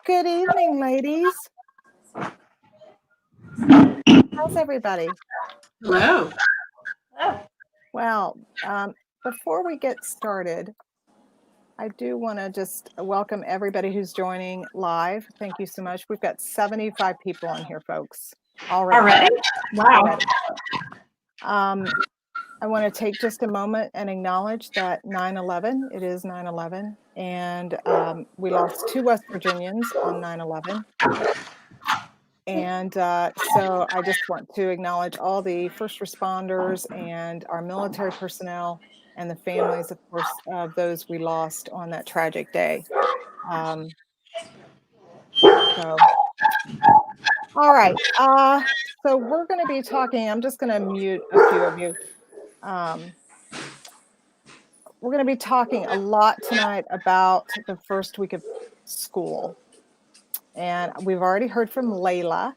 Good evening, ladies. How's everybody? Hello. Well, before we get started, I do want to just welcome everybody who's joining live. Thank you so much. We've got 75 people on here, folks. Already? Wow. I want to take just a moment and acknowledge that 9/11, it is 9/11, and we lost 2 West Virginians on 9/11. And so I just want to acknowledge all the first responders and our military personnel and the families, of course, of those we lost on that tragic day. All right. So we're going to be talking, I'm just going to mute a few of you. We're going to be talking a lot tonight about the first week of school. And we've already heard from Layla,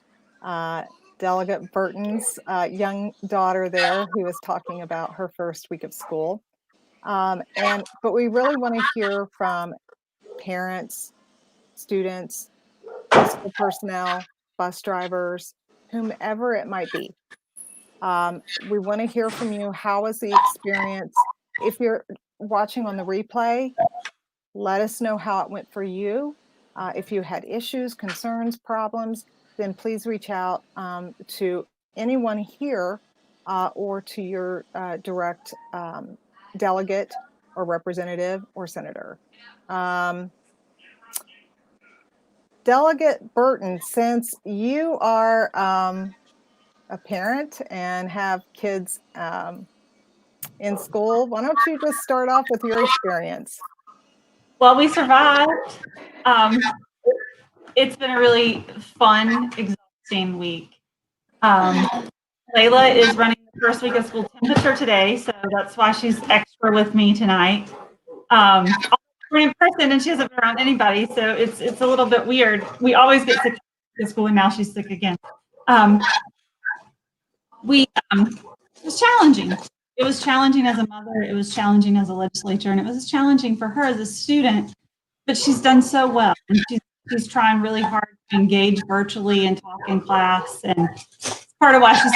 Delegate Burton's young daughter there, who was talking about her first week of school. But we really want to hear from parents, students, school personnel, bus drivers, whomever it might be. We want to hear from you. How was the experience? If you're watching on the replay, let us know how it went for you. If you had issues, concerns, problems, then please reach out to anyone here or to your direct delegate or representative or senator. Delegate Burton, since you are a parent and have kids in school, why don't you just start off with your experience? Well, we survived. It's been a really fun, exhausting week. Layla is running the first week of school temperature today, so that's why she's extra with me tonight. We're in person and she hasn't been around anybody, so it's a little bit weird. We always get sick at school and now she's sick again. It was challenging. It was challenging as a mother, it was challenging as a legislator, and it was challenging for her as a student, but she's done so well. And she's trying really hard to engage virtually and talk in class. And part of why she's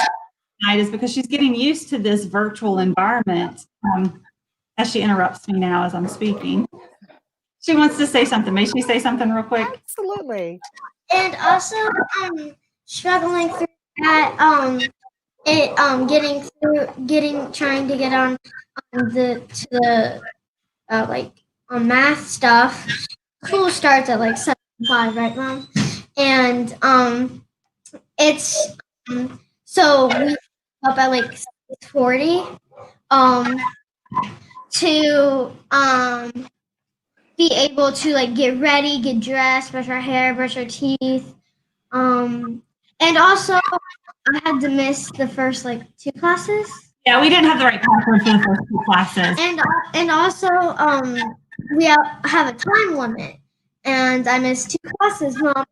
tonight is because she's getting used to this virtual environment. As she interrupts me now as I'm speaking. She wants to say something. May she say something real quick? Absolutely. And also struggling through that trying to get on the math stuff. School starts at like 7:05, right, Mom? And it's so we up at like 6:40 to be able to like get ready, get dressed, brush our hair, brush our teeth. And also I had to miss the first like 2 classes. Yeah, we didn't have the right password for the first 2 classes. And also we have a time limit, and I missed 2 classes, Mom.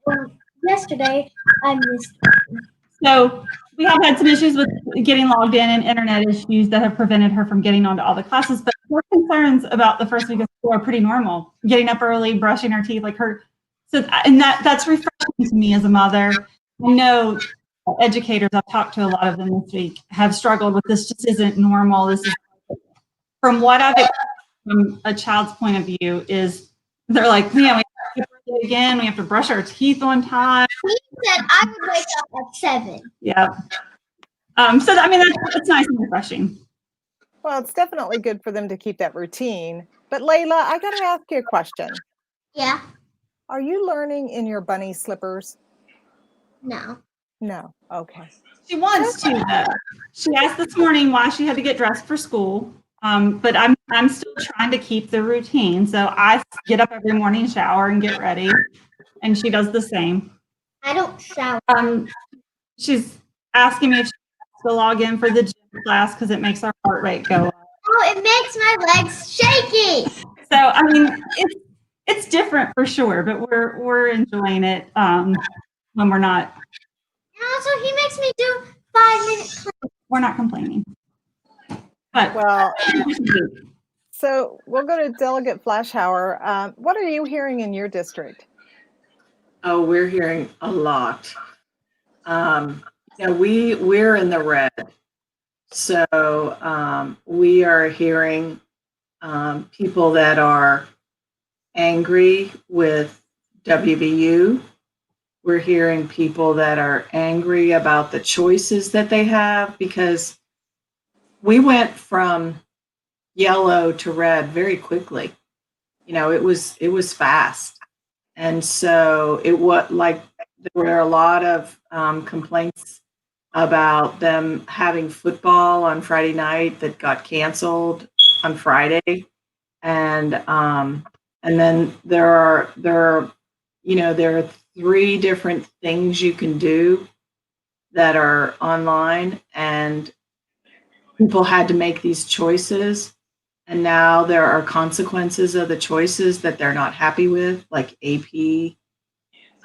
Yesterday I missed 1. So we have had some issues with getting logged in and internet issues that have prevented her from getting onto all the classes, but her concerns about the first week of school are pretty normal. Getting up early, brushing her teeth, like her. So, and that's refreshing to me as a mother. I know educators, I've talked to a lot of them this week, have struggled with this. Just isn't normal. This is, from what I've experienced from a child's point of view, is they're like, yeah, we have to get ready again. We have to brush our teeth on time. He said I would wake up at 7. Yeah. So I mean, that's nice and refreshing. Well, it's definitely good for them to keep that routine. But Layla, I got to ask you a question. Yeah. Are you learning in your bunny slippers? No. No. Okay. She wants to, though. She asked this morning why she had to get dressed for school. But I'm still trying to keep the routine. So I get up every morning, shower, and get ready. And she does the same. I don't shower. She's asking me if she wants to log in for the gym class because it makes our heart rate go up. Oh, it makes my legs shaky. So I mean, it's different for sure, but we're enjoying it when we're not. And also, he makes me do 5 minutes. We're not complaining. But well, So we'll go to Delegate Flashauer. What are you hearing in your district? Oh, we're hearing a lot. We're in the red. So we are hearing people that are angry with WVU. We're hearing people that are angry about the choices that they have, because we went from yellow to red very quickly. It was fast. And so there were a lot of complaints about them having football on Friday night that got canceled on Friday. And then there are 3 different things you can do that are online, and people had to make these choices. And now there are consequences of the choices that they're not happy with, like AP.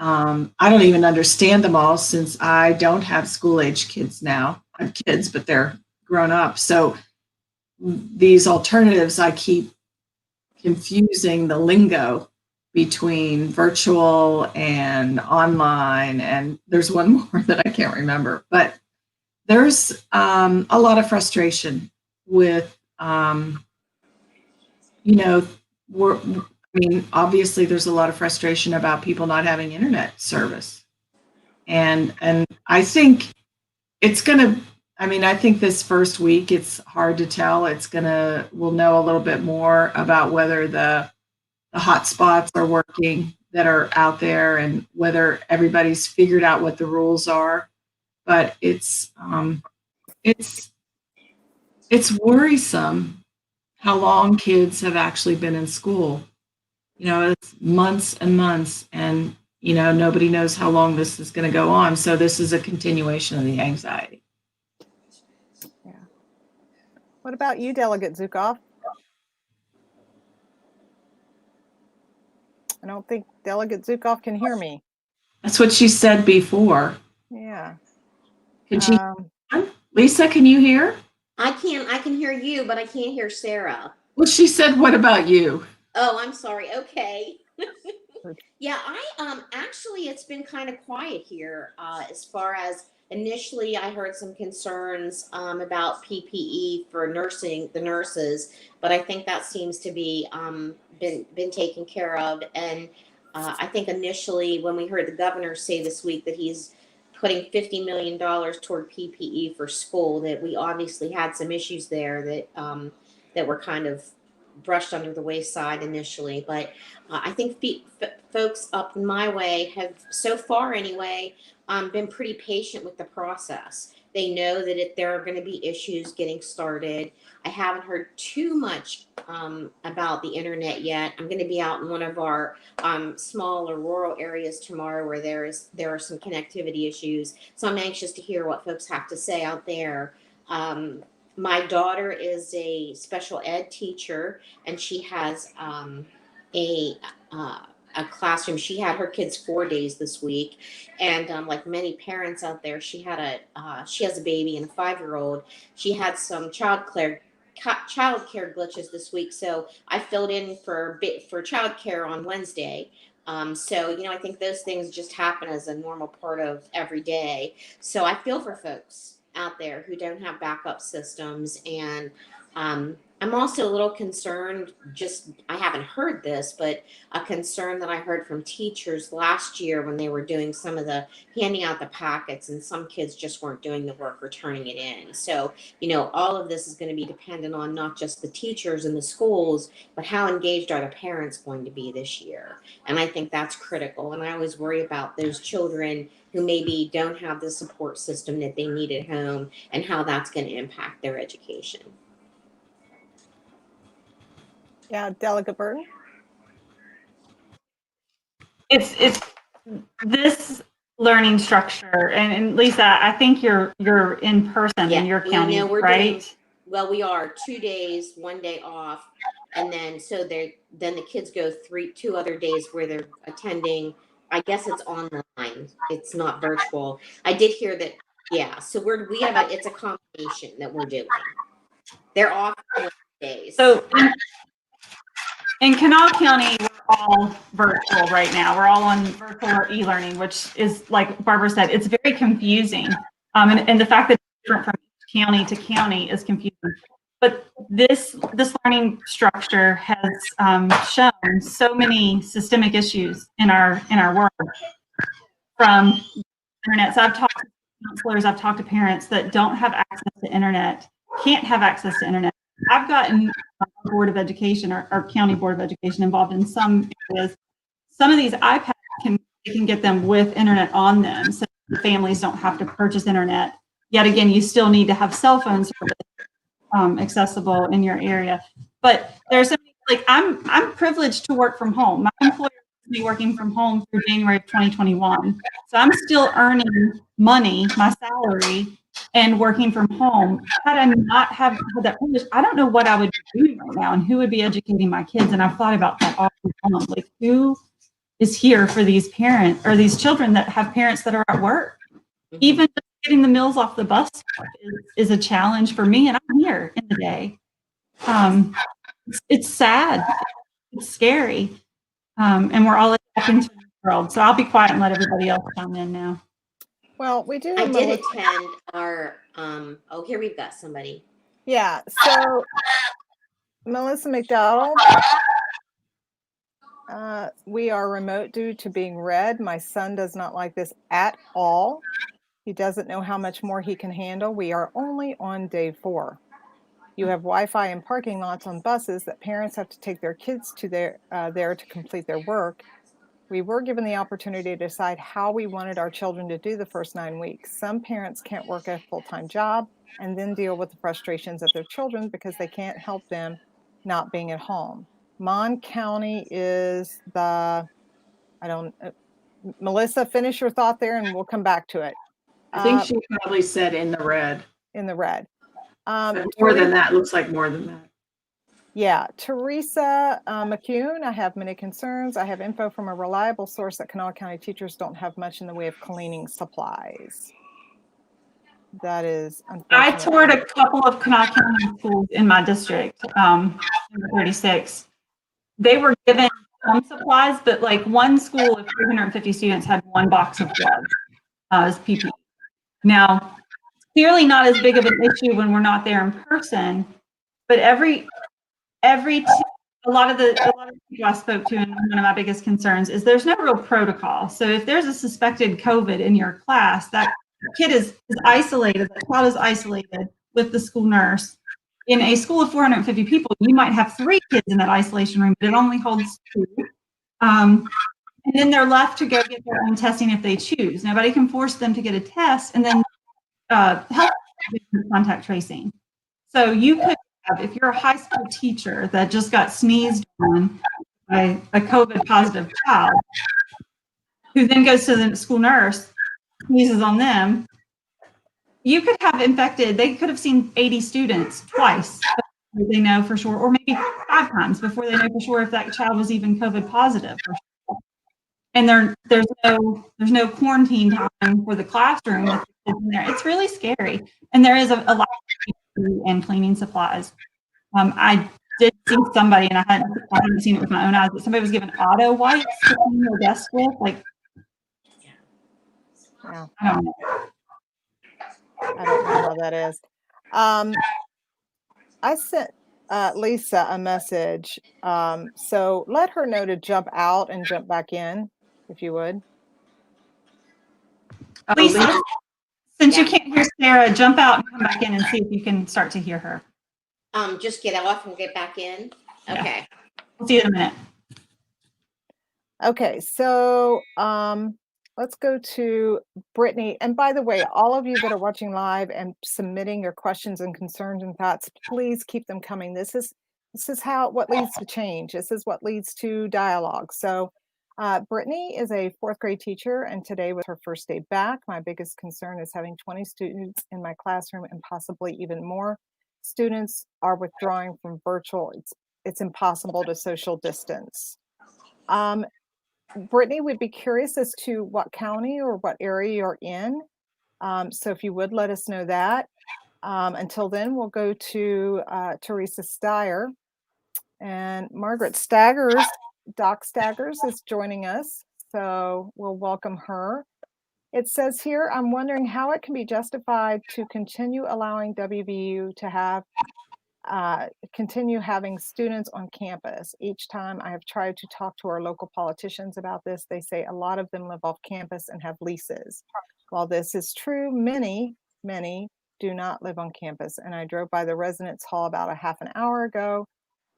I don't even understand them all, since I don't have school-age kids now. I have kids, but they're grown up. So these alternatives, I keep confusing the lingo between virtual and online, and there's one more that I can't remember. But there's a lot of frustration with, obviously there's a lot of frustration about people not having internet service. And I think I think this first week, it's hard to tell. We'll know a little bit more about whether the hot spots are working that are out there, and whether everybody's figured out what the rules are. But it's worrisome how long kids have actually been in school. It's months and months, and nobody knows how long this is going to go on. So this is a continuation of the anxiety. Yeah. What about you, Delegate Zukov? I don't think Delegate Zukov can hear me. That's what she said before. Yeah. Can she? Lisa, can you hear? I can hear you, but I can't hear Sarah. Well, she said, what about you? Oh, I'm sorry. Okay. Yeah, actually, it's been kind of quiet here. As far as initially, I heard some concerns about PPE for the nurses, but I think that seems to be been taken care of. And I think initially, when we heard the governor say this week that he's putting $50 million toward PPE for school, that we obviously had some issues there that were kind of brushed under the wayside initially. But I think folks up my way have, so far anyway, been pretty patient with the process. They know that there are going to be issues getting started. I haven't heard too much about the internet yet. I'm going to be out in one of our smaller rural areas tomorrow where there are some connectivity issues. So I'm anxious to hear what folks have to say out there. My daughter is a special ed teacher, and she has a classroom. She had her kids 4 days this week, and like many parents out there, she has a baby and a 5-year-old. She had some childcare glitches this week, so I filled in for childcare on Wednesday. So I think those things just happen as a normal part of every day. So I feel for folks out there who don't have backup systems, and I'm also a little concerned, I haven't heard this, but a concern that I heard from teachers last year when they were doing some of the handing out the packets, and some kids just weren't doing the work or turning it in. So, all of this is going to be dependent on not just the teachers and the schools, but how engaged are the parents going to be this year. And I think that's critical. And I always worry about those children who maybe don't have the support system that they need at home, and how that's going to impact their education. Yeah, Delegate Burton. It's this learning structure, and Lisa, I think you're in person in your county, right? We are 2 days, 1 day off, and then then the kids go 2 other days where they're attending. I guess it's online. It's not virtual. I did hear that. Yeah, so it's a combination that we're doing. They're off days. So in Kanawha County, we're all virtual right now. We're all on virtual or e-learning, which is, like Barbara said, it's very confusing. And the fact that it's different from county to county is confusing. But this learning structure has shown so many systemic issues in our world, from internet. So I've talked to counselors, I've talked to parents that don't have access to internet, can't have access to internet. I've gotten Board of Education or County Board of Education involved in some areas. Some of these iPads can get them with internet on them, so the families don't have to purchase internet. Yet again, you still need to have cell phone service accessible in your area. But there's some, like, I'm privileged to work from home. My employer is me working from home through January of 2021. So I'm still earning money, my salary, and working from home. Had I not have had that privilege, I don't know what I would be doing right now and who would be educating my kids. And I've thought about that all the time. Like, who is here for these parents or these children that have parents that are at work? Even just getting the meals off the bus is a challenge for me, and I'm here in the day. It's sad, it's scary, and we're all adapting to the world. So I'll be quiet and let everybody else chime in now. Well, we do. I did attend our, oh, here we've got somebody. Yeah, so Melissa McDowell, we are remote due to being red. My son does not like this at all. He doesn't know how much more he can handle. We are only on day 4. You have Wi-Fi in parking lots on buses that parents have to take their kids to there to complete their work. We were given the opportunity to decide how we wanted our children to do the first 9 weeks. Some parents can't work a full-time job and then deal with the frustrations of their children because they can't help them not being at home. Mon County is the, Melissa, finish your thought there and we'll come back to it. I think she probably said in the red. In the red. But more than that, looks like more than that. Yeah, Teresa McCune, I have many concerns. I have info from a reliable source that Kanawha County teachers don't have much in the way of cleaning supplies. That is unfortunate. I toured a couple of Kanawha County schools in my district, number 36. They were given some supplies, but like one school of 350 students had 1 box of gloves as PPE. Now, clearly not as big of an issue when we're not there in person, but a lot of the people I spoke to, and one of my biggest concerns is there's no real protocol. So if there's a suspected COVID in your class, that kid is isolated, the child is isolated with the school nurse. In a school of 450 people, you might have 3 kids in that isolation room, but it only holds 2. And then they're left to go get their own testing if they choose. Nobody can force them to get a test, and then help with contact tracing. So you could have, if you're a high school teacher that just got sneezed on by a COVID positive child, who then goes to the school nurse, sneezes on them, you could have infected, they could have seen 80 students twice before they know for sure, or maybe 5 times before they know for sure if that child was even COVID positive. And there's no quarantine time for the classroom with the kids in there. It's really scary. And there is a lot of and cleaning supplies. I did see somebody, and I hadn't seen it with my own eyes, but somebody was given auto wipes to clean their desk with. Like, yeah. I don't know. I don't know how that is. I sent Lisa a message. So let her know to jump out and jump back in, if you would. Lisa, since you can't hear Sarah, jump out and come back in and see if you can start to hear her. Just get off and get back in. Okay. Yeah. We'll see you in a minute. Okay, so let's go to Brittany. And by the way, all of you that are watching live and submitting your questions and concerns and thoughts, please keep them coming. This is what leads to change. This is what leads to dialogue. So Brittany is a 4th grade teacher, and today was her first day back. My biggest concern is having 20 students in my classroom and possibly even more. Students are withdrawing from virtual. It's impossible to social distance. Brittany, would be curious as to what county or what area you're in. So if you would let us know that. Until then, we'll go to Teresa Steyer. And Margaret Staggers, Doc Staggers, is joining us. So we'll welcome her. It says here, I'm wondering how it can be justified to continue allowing WVU to have continue having students on campus. Each time I have tried to talk to our local politicians about this, they say a lot of them live off campus and have leases. While this is true, many do not live on campus. And I drove by the residence hall about an hour ago,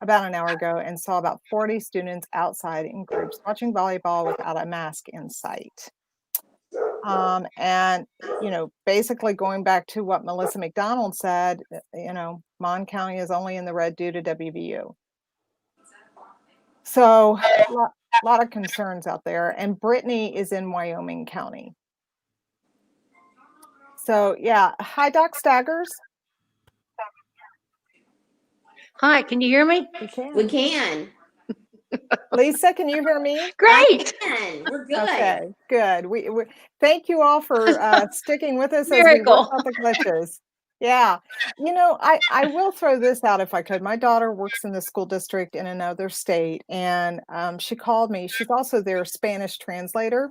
and saw about 40 students outside in groups watching volleyball without a mask in sight. And, basically going back to what Melissa McDonald said, Mon County is only in the red due to WVU. So a lot of concerns out there. And Brittany is in Wyoming County. So yeah, hi, Doc Staggers. Hi, can you hear me? We can. Lisa, can you hear me? Great. We're good. Okay, good. We thank you all for sticking with us as we Miracle. work out the glitches. Yeah, I will throw this out if I could. My daughter works in the school district in another state, and she called me. She's also their Spanish translator,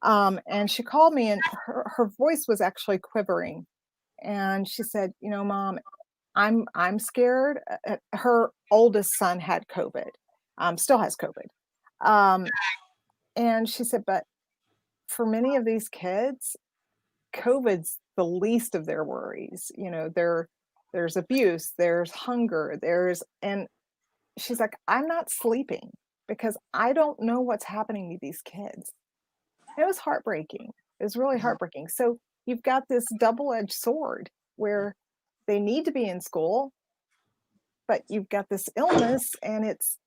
and she called me, and her voice was actually quivering, and she said, Mom, I'm scared. Her oldest son had COVID, still has COVID. And she said, but for many of these kids, COVID's the least of their worries. There's abuse, there's hunger, and she's like, I'm not sleeping because I don't know what's happening to these kids. It was heartbreaking. It was really heartbreaking. So you've got this double-edged sword where they need to be in school, but you've got this illness, and it's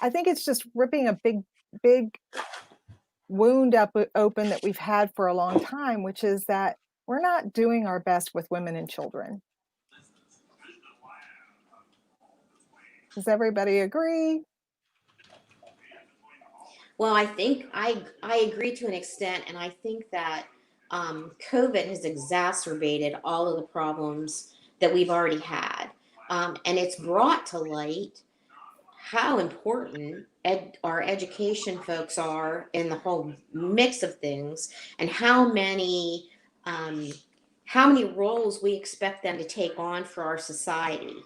I think it's just ripping a big wound open that we've had for a long time, which is that we're not doing our best with women and children. Does everybody agree? Well, I think I agree to an extent, and I think that COVID has exacerbated all of the problems that we've already had, and it's brought to light how important our education folks are in the whole mix of things, and how many roles we expect them to take on for our society,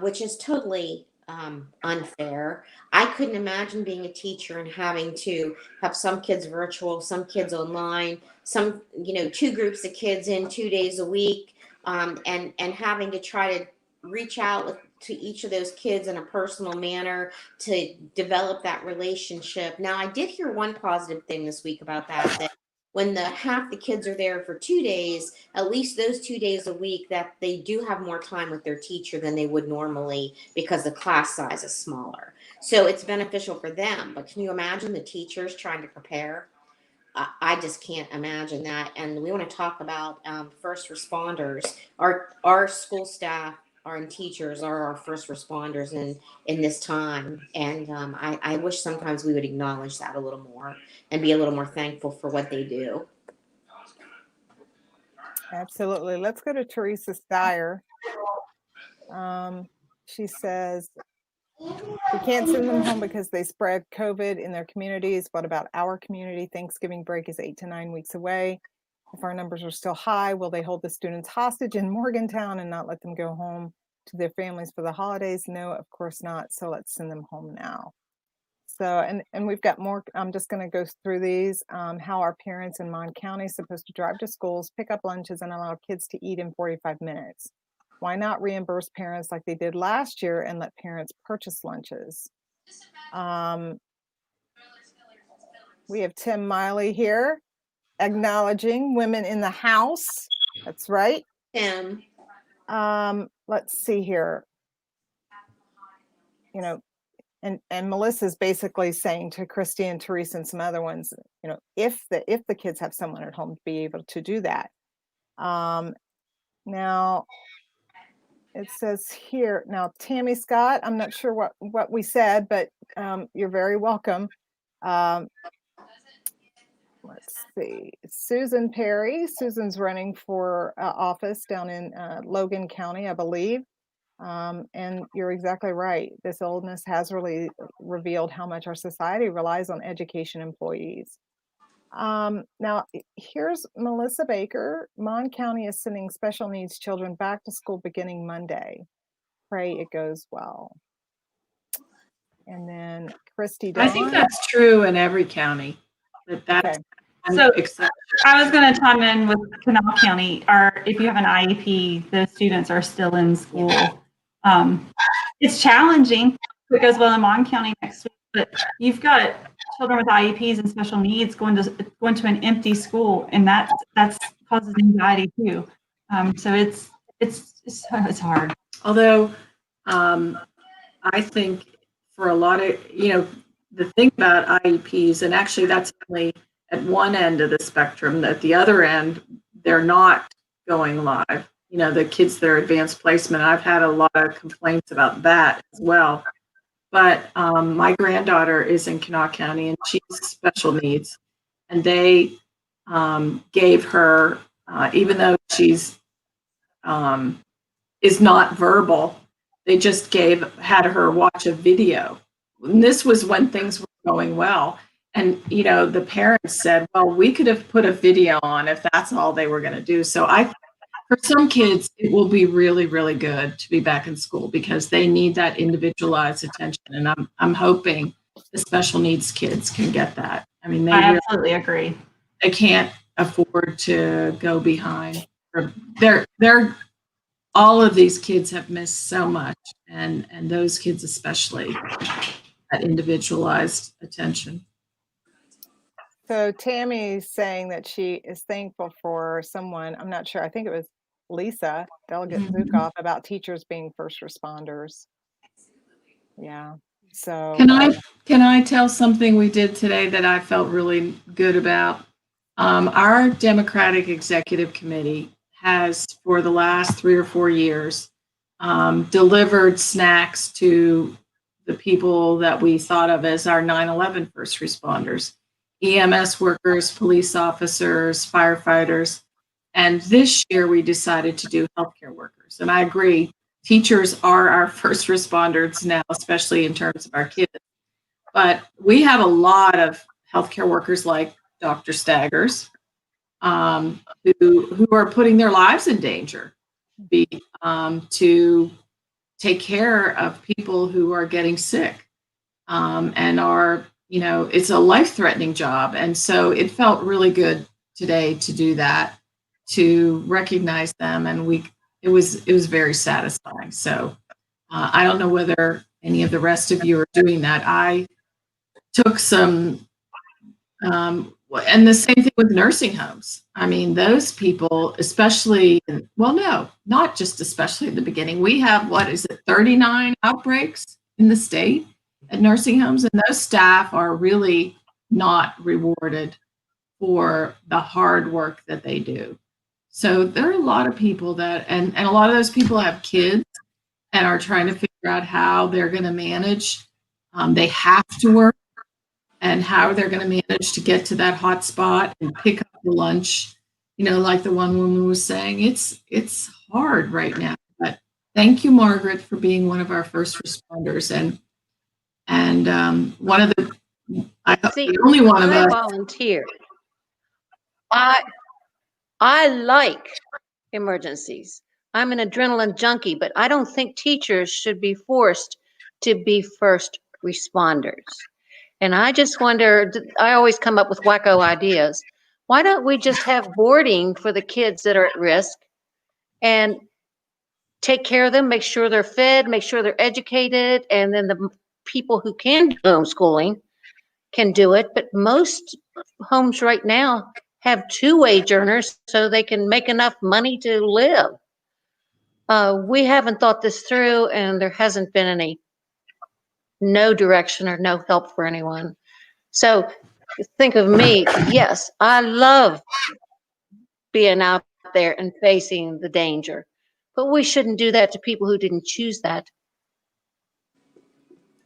which is totally unfair. I couldn't imagine being a teacher and having to have some kids virtual, some kids online, some, two groups of kids in 2 days a week, and having to try to reach out to each of those kids in a personal manner to develop that relationship. Now, I did hear one positive thing this week about that when half the kids are there for 2 days, at least those 2 days a week, that they do have more time with their teacher than they would normally because the class size is smaller. So it's beneficial for them. But can you imagine the teachers trying to prepare? I just can't imagine that. And we want to talk about first responders. Our school staff, our teachers are our first responders in this time. And I wish sometimes we would acknowledge that a little more and be a little more thankful for what they do. Absolutely. Let's go to Teresa Steyer. She says, we can't send them home because they spread COVID in their communities. What about our community? Thanksgiving break is 8 to 9 weeks away. If our numbers are still high, will they hold the students hostage in Morgantown and not let them go home to their families for the holidays? No, of course not. So let's send them home now. So, and we've got more. I'm just going to go through these. How are parents in Mon County supposed to drive to schools, pick up lunches, and allow kids to eat in 45 minutes? Why not reimburse parents like they did last year and let parents purchase lunches? We have Tim Miley here acknowledging women in the house. That's right. Tim. Let's see here. And Melissa's basically saying to Christy and Teresa and some other ones, if the kids have someone at home to be able to do that. Now it says here, now Tammy Scott, I'm not sure what we said, but you're very welcome. let's see, Susan Perry. Susan's running for office down in Logan County, I believe. And you're exactly right. This illness has really revealed how much our society relies on education employees. Now, here's Melissa Baker. Mon County is sending special needs children back to school beginning Monday. Pray it goes well. And then Christy Dawn. I think that's true in every county. That's So I was going to chime in with Kanawha County. If you have an IEP, the students are still in school. It's challenging. It goes well in Mon County next week, but you've got children with IEPs and special needs going to an empty school, and that causes anxiety too. So it's hard. Although I think for a lot of, the thing about IEPs, and actually that's only at one end of the spectrum, at the other end, they're not going live. The kids that are advanced placement, I've had a lot of complaints about that as well. But my granddaughter is in Kanawha County and she's special needs. And they gave her, even though she's is not verbal, they just had her watch a video. And this was when things were going well. And, the parents said, well, we could have put a video on if that's all they were going to do. So for some kids, it will be really, really good to be back in school because they need that individualized attention. And I'm hoping the special needs kids can get that. I mean, I absolutely agree. They can't afford to go behind. All of these kids have missed so much, and those kids especially, that individualized attention. So Tammy's saying that she is thankful for someone, I'm not sure, I think it was Lisa, Delegate Zukoff, about teachers being first responders. Yeah. So can I tell something we did today that I felt really good about? Our Democratic Executive Committee has, for the last 3 or 4 years, delivered snacks to the people that we thought of as our 9/11 first responders, EMS workers, police officers, firefighters. And this year we decided to do healthcare workers. And I agree, teachers are our first responders now, especially in terms of our kids. But we have a lot of healthcare workers like Dr. Staggers, who are putting their lives in danger to take care of people who are getting sick and are, it's a life-threatening job. And so it felt really good today to do that, to recognize them, and it was very satisfying. So I don't know whether any of the rest of you are doing that. I took some, and the same thing with nursing homes. I mean, those people, especially, well, no, not just especially at the beginning. We have, 39 outbreaks in the state at nursing homes, and those staff are really not rewarded for the hard work that they do. So there are a lot of people that, and a lot of those people have kids and are trying to figure out how they're going to manage. They have to work, and how they're going to manage to get to that hot spot and pick up the lunch. Like the one woman was saying, it's hard right now. But thank you, Margaret, for being one of our first responders, and one of the only one of us. Volunteer. I like emergencies. I'm an adrenaline junkie, but I don't think teachers should be forced to be first responders. And I just wonder, I always come up with wacko ideas. Why don't we just have boarding for the kids that are at risk and take care of them, make sure they're fed, make sure they're educated, and then the people who can do homeschooling can do it. But most homes right now have 2 wage earners so they can make enough money to live. We haven't thought this through, and there hasn't been no direction or no help for anyone. So think of me. Yes, I love being out there and facing the danger, but we shouldn't do that to people who didn't choose that.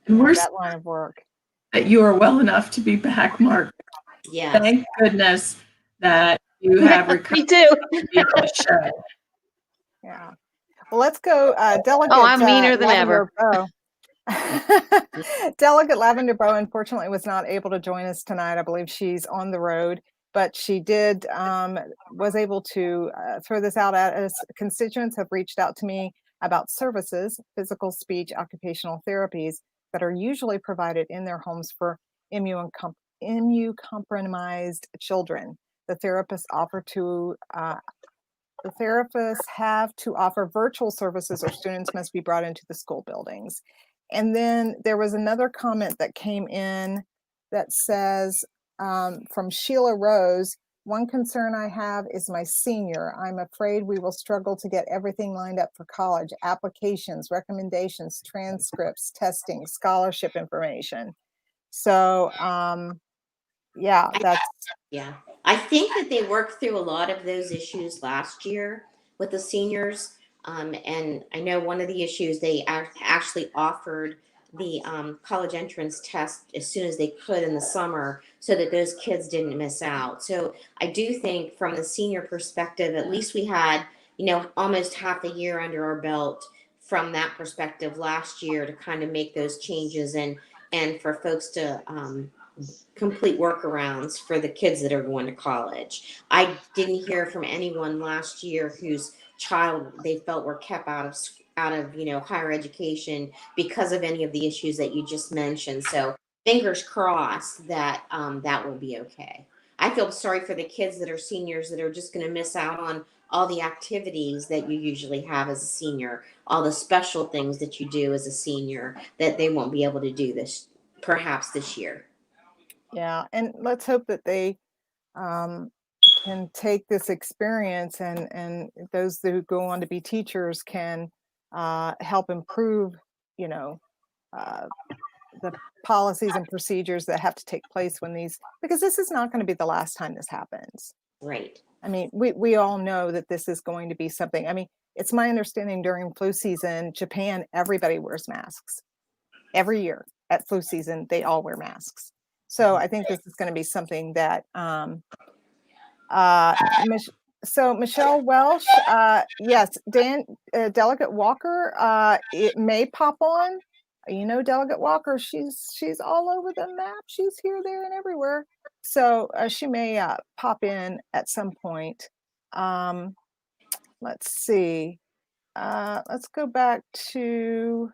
And we're that line of work. that you are well enough to be back, Mark. Yes. Thank goodness that you have Me recovered too. to be on the show. Yeah. Well, let's go. Delegate Oh, I'm meaner than Lavender ever. Bow. Delegate Lavender Bow unfortunately was not able to join us tonight. I believe she's on the road, but she did was able to throw this out at us. Constituents have reached out to me about services, physical, speech, occupational therapies that are usually provided in their homes for immunocompromised children. The therapists have to offer virtual services or students must be brought into the school buildings. And then there was another comment that came in that says, from Sheila Rose, one concern I have is my senior. I'm afraid we will struggle to get everything lined up for college, applications, recommendations, transcripts, testing, scholarship information. So, yeah, Yeah. I think that they worked through a lot of those issues last year with the seniors. And I know one of the issues they actually offered the college entrance test as soon as they could in the summer so that those kids didn't miss out. So I do think from the senior perspective, at least we had, almost half a year under our belt from that perspective last year to kind of make those changes and for folks to complete workarounds for the kids that are going to college. I didn't hear from anyone last year whose child they felt were kept out of higher education because of any of the issues that you just mentioned. So fingers crossed that that will be okay. I feel sorry for the kids that are seniors that are just going to miss out on all the activities that you usually have as a senior, all the special things that you do as a senior that they won't be able to do perhaps this year. yeah. And let's hope that they can take this experience and those who go on to be teachers can help improve, the policies and procedures that have to take place because this is not going to be the last time this happens. Right. I mean, we all know that this is going to be something. I mean, it's my understanding during flu season, Japan, everybody wears masks. Every year at flu season, they all wear masks. So I think this is going to be something that, so Michelle Welsh, yes, Delegate Walker, it may pop on. Delegate Walker, she's all over the map. She's here, there, and everywhere. So she may pop in at some point. Let's see. Let's go back to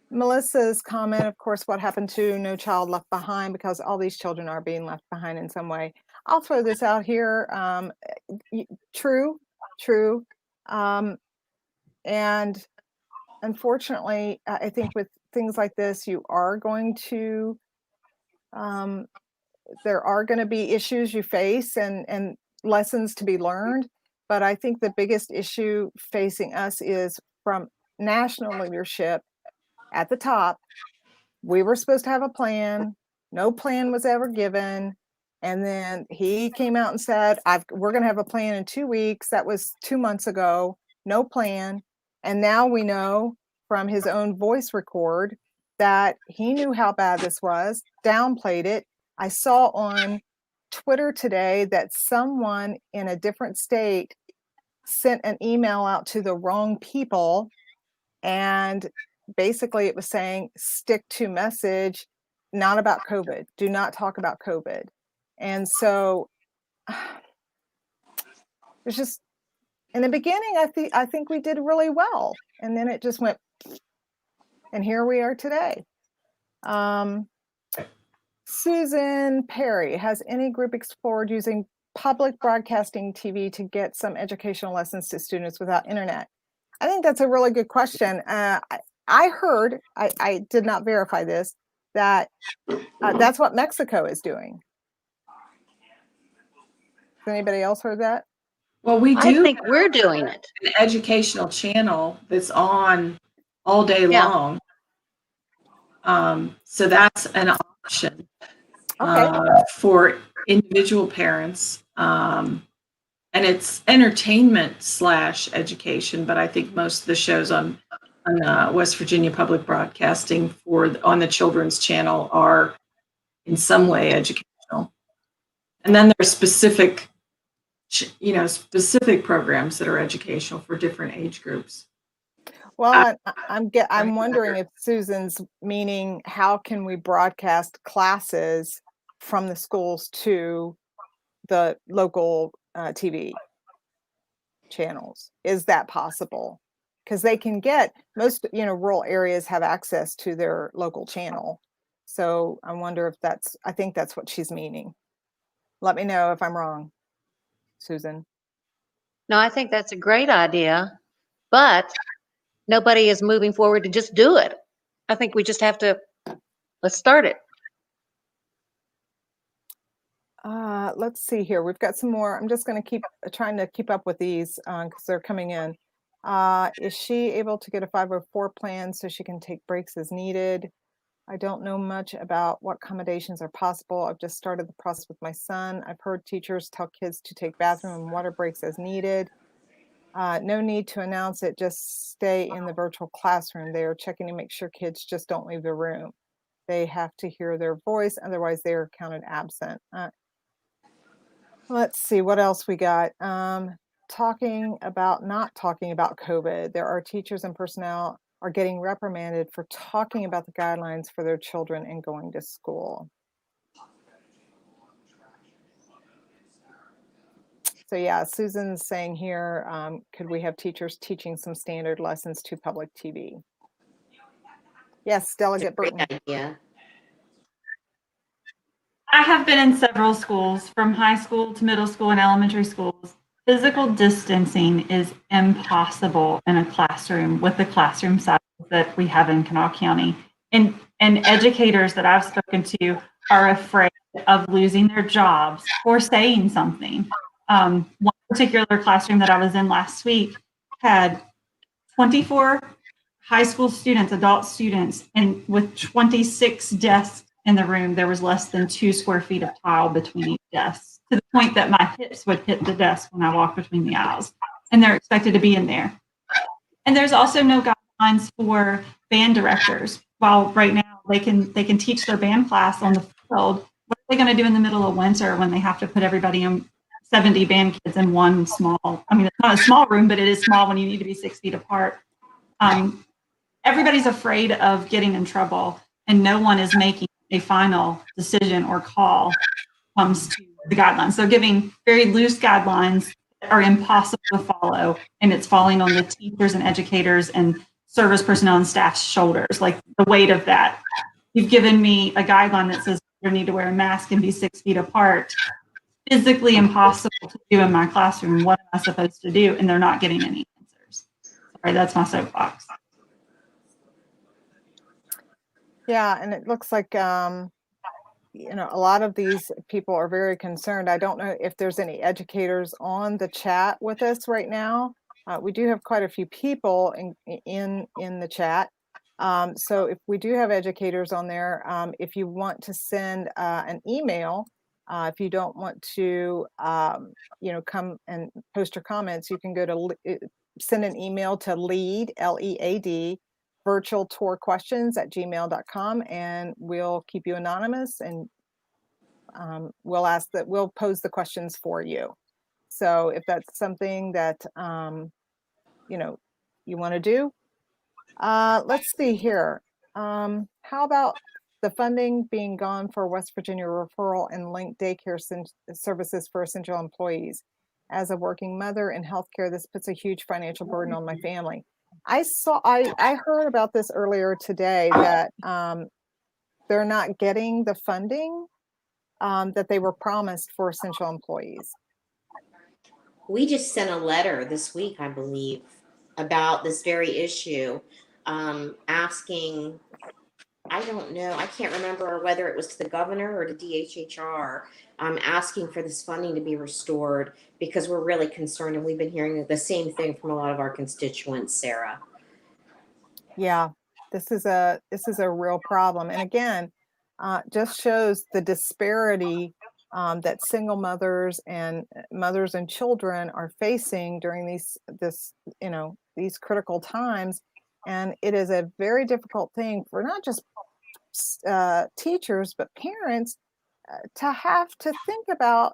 Melissa's comment. Of course, what happened to No Child Left Behind, because all these children are being left behind in some way. I'll throw this out here. True. And unfortunately, I think with things like this, you are going to, there are going to be issues you face and lessons to be learned. But I think the biggest issue facing us is from national leadership at the top. We were supposed to have a plan. No plan was ever given. And then he came out and said, we're going to have a plan in 2 weeks. That was 2 months ago. No plan. And now we know from his own voice record that he knew how bad this was, downplayed it. I saw on Twitter today that someone in a different state sent an email out to the wrong people. And basically it was saying, stick to message, not about COVID. Do not talk about COVID. And so it's just, in the beginning, I think we did really well. And then it just went, and here we are today. Susan Perry, has any group explored using public broadcasting TV to get some educational lessons to students without internet? I think that's a really good question. I heard, I did not verify this, that that's what Mexico is doing. Has anybody else heard that? Well, we do. I think we're doing it. An educational channel that's on all day long. So that's an option for individual parents. And it's entertainment / education, but I think most of the shows on West Virginia Public Broadcasting on the children's channel are in some way educational. And then there are specific, specific programs that are educational for different age groups. Well, I'm wondering if Susan's meaning, how can we broadcast classes from the schools to the local TV channels? Is that possible? Because they can get, most rural areas have access to their local channel. So I wonder if I think that's what she's meaning. Let me know if I'm wrong, Susan. No, I think that's a great idea, but nobody is moving forward to just do it. I think we just have to, let's start it. Let's see here. We've got some more. I'm just going to keep trying to keep up with these because they're coming in. Is she able to get a 504 plan so she can take breaks as needed? I don't know much about what accommodations are possible. I've just started the process with my son. I've heard teachers tell kids to take bathroom and water breaks as needed. No need to announce it, just stay in the virtual classroom. They are checking to make sure kids just don't leave the room. They have to hear their voice, otherwise they are counted absent. Let's see what else we got. Not talking about COVID. There are teachers and personnel are getting reprimanded for talking about the guidelines for their children and going to school. So yeah, Susan's saying here, could we have teachers teaching some standard lessons to public TV? Yes, Delegate Burton. Great idea. I have been in several schools, from high school to middle school and elementary schools. Physical distancing is impossible in a classroom with the classroom size that we have in Kanawha County. And educators that I've spoken to are afraid of losing their jobs for saying something. One particular classroom that I was in last week had 24 high school students, adult students, and with 26 desks in the room, there was less than 2 square feet of tile between each desk, to the point that my hips would hit the desk when I walked between the aisles, and they're expected to be in there. And there's also no guidelines for band directors. While right now they can teach their band class on the field, what are they going to do in the middle of winter when they have to put everybody in 70 band kids in one small, I mean, it's not a small room, but it is small when you need to be 6 feet apart. Everybody's afraid of getting in trouble, and no one is making a final decision or call when it comes to the guidelines. So giving very loose guidelines that are impossible to follow, and it's falling on the teachers and educators and service personnel and staff's shoulders, like the weight of that. You've given me a guideline that says you need to wear a mask and be 6 feet apart. Physically impossible to do in my classroom. What am I supposed to do? And they're not getting any answers. Sorry, that's my soapbox. Yeah, and it looks like a lot of these people are very concerned. I don't know if there's any educators on the chat with us right now. We do have quite a few people in the chat. So if we do have educators on there, if you want to send an email, if you don't want to, come and post your comments, you can go to send an email to LEAD, L-E-A-D, virtualtourquestions@gmail.com, and we'll keep you anonymous, and we'll pose the questions for you. So if that's something that you want to do, let's see here. How about the funding being gone for West Virginia referral and linked daycare services for essential employees? As a working mother in healthcare, this puts a huge financial burden on my family. I heard about this earlier today, that they're not getting the funding that they were promised for essential employees. We just sent a letter this week, I believe, about this very issue, asking, I don't know, I can't remember whether it was to the governor or to DHHR, asking for this funding to be restored, because we're really concerned, and we've been hearing the same thing from a lot of our constituents, Sarah. Yeah, this is a real problem, and again, just shows the disparity that single mothers and children are facing during these critical times. And it is a very difficult thing for not just teachers, but parents to have to think about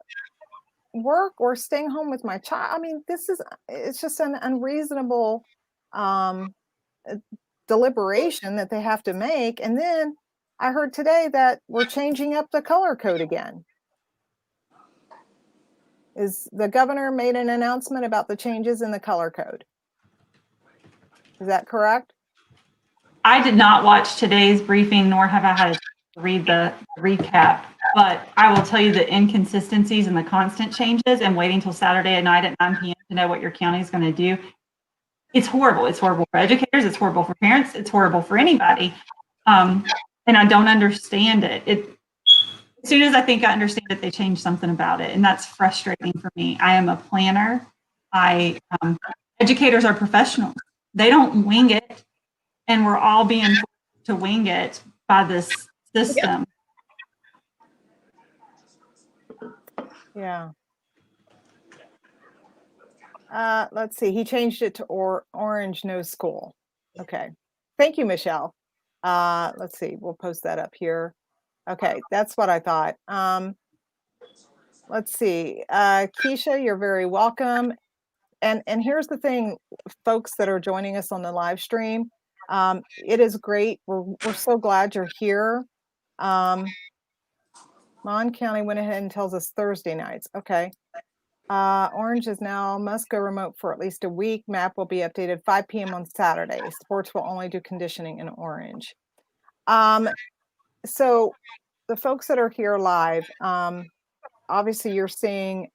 work or staying home with my child. I mean, it's just an unreasonable deliberation that they have to make. And then I heard today that we're changing up the color code again. Is the governor made an announcement about the changes in the color code? Is that correct? I did not watch today's briefing, nor have I had to read the recap, but I will tell you the inconsistencies and the constant changes and waiting till Saturday at night at 9 p.m. to know what your county is going to do. It's horrible. It's horrible for educators. It's horrible for parents. It's horrible for anybody. And I don't understand it. As soon as I think I understand it, they change something about it. And that's frustrating for me. I am a planner. Educators are professionals. They don't wing it. And we're all being forced to wing it by this system. Yeah. Let's see. He changed it to orange, no school. Okay. Thank you, Michelle. Let's see. We'll post that up here. Okay. That's what I thought. Let's see. Keisha, you're very welcome. And here's the thing, folks that are joining us on the live stream. It is great. We're so glad you're here. Mon County went ahead and tells us Thursday nights. Okay. Orange is now must go remote for at least a week. Map will be updated 5 p.m. on Saturday. Sports will only do conditioning in orange. So the folks that are here live, obviously you're seeing